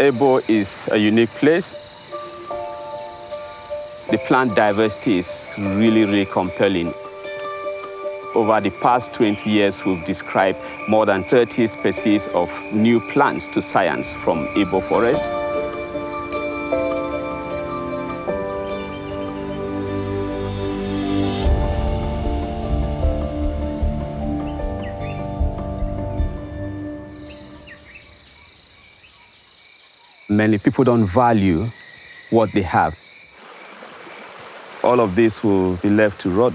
Abwe is a unique place. The plant diversity is really, really compelling. Over the past 20 years, we've described more than 30 species of new plants to science from Abwe forest. Many people don't value what they have. All of this will be left to rot.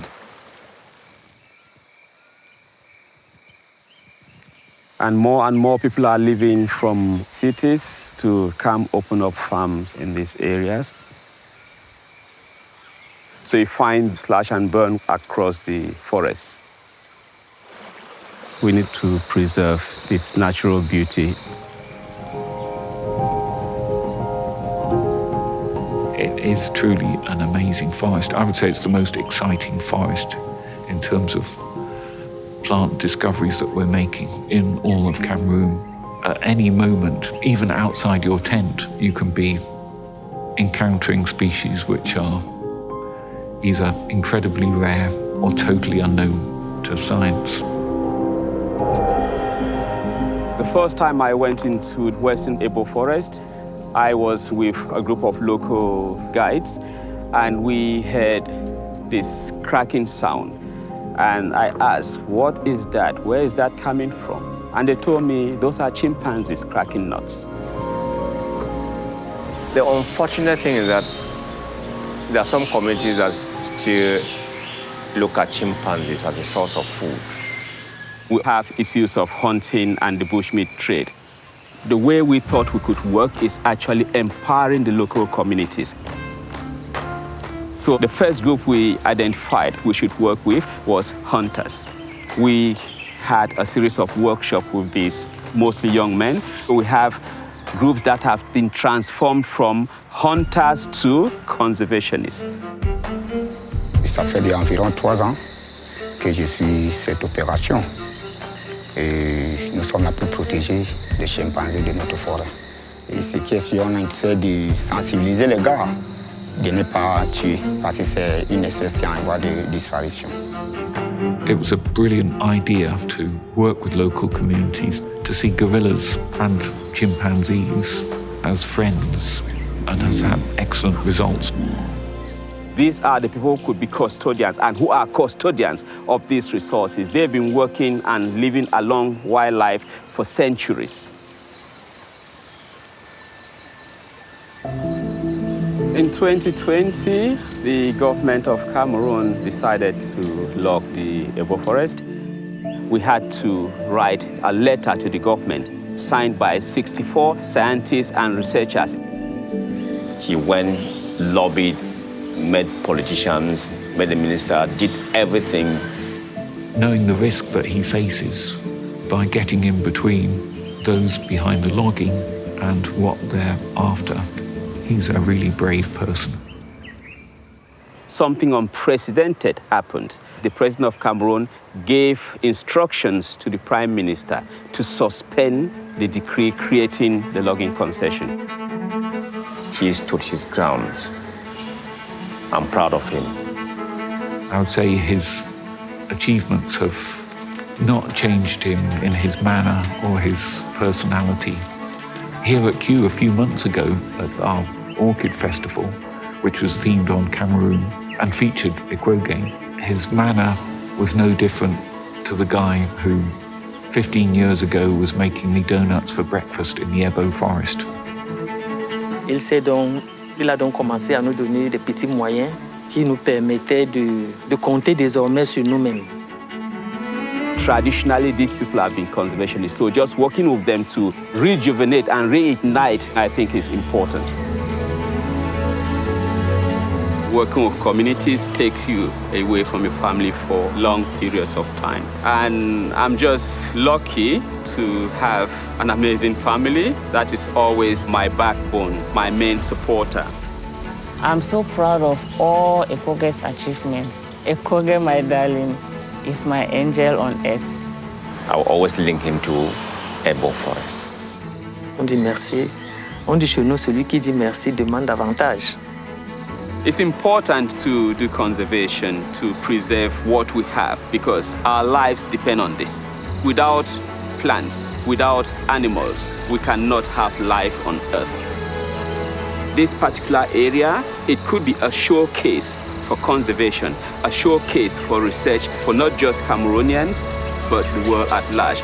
And more people are leaving from cities to come open up farms in these areas. So you find slash and burn across the forests. We need to preserve this natural beauty. It is truly an amazing forest. I would say it's the most exciting forest in terms of plant discoveries that we're making in all of Cameroon. At any moment, even outside your tent, you can be encountering species which are either incredibly rare or totally unknown to science. The first time I went into Western Abwe forest, I was with a group of local guides, and we heard this cracking sound. And I asked, what is that? Where is that coming from? And they told me, those are chimpanzees cracking nuts. The unfortunate thing is that there are some communities that still look at chimpanzees as a source of food. We have issues of hunting and the bushmeat trade. The way we thought we could work is actually empowering the local communities. So the first group we identified we should work with was hunters. We had a series of workshops with these mostly young men. We have groups that have been transformed from hunters to conservationists. Ça fait environ 3 ans que je suis cette opération. Et nous sommes là pour protéger les chimpanzés de notre forêt. Et c'est question, on essaie de sensibiliser les gars, de ne pas tuer, parce que c'est une espèce qui est en voie de disparition. It was a brilliant idea to work with local communities, to see gorillas and chimpanzees as friends, and has had excellent results. These are the people who could be custodians and who are custodians of these resources. They've been working and living along wildlife for centuries. In 2020, the government of Cameroon decided to log the Abwe forest. We had to write a letter to the government signed by 64 scientists and researchers. He went, lobbied, met politicians, met the minister, did everything. Knowing the risk that he faces by getting in between those behind the logging and what they're after, he's a really brave person. Something unprecedented happened. The president of Cameroon gave instructions to the prime minister to suspend the decree creating the logging concession. He stood his ground. I'm proud of him. I would say his achievements have not changed him in his manner or his personality. Here at Kew a few months ago at our Orchid Festival, which was themed on Cameroon and featured Ekwoge, his manner was no different to the guy who 15 years ago was making me donuts for breakfast in the Abwe forest. Il a donc commencé à nous donner des petits moyens qui nous permettaient de compter désormais sur nous-mêmes. Traditionally, these people have been conservationists, so just working with them to rejuvenate and reignite, I think, is important. Working with communities takes you away from your family for long periods of time. And I'm just lucky to have an amazing family that is always my backbone, my main supporter. I'm so proud of all Ekwoge's achievements. Ekwoge, my darling, is my angel on earth. I will always link him to Abwe forest. On dit merci On dit chez nous, celui qui dit merci demande davantage. It's important to do conservation, to preserve what we have, because our lives depend on this. Without plants, without animals, we cannot have life on Earth. This particular area, it could be a showcase for conservation, a showcase for research for not just Cameroonians, but the world at large.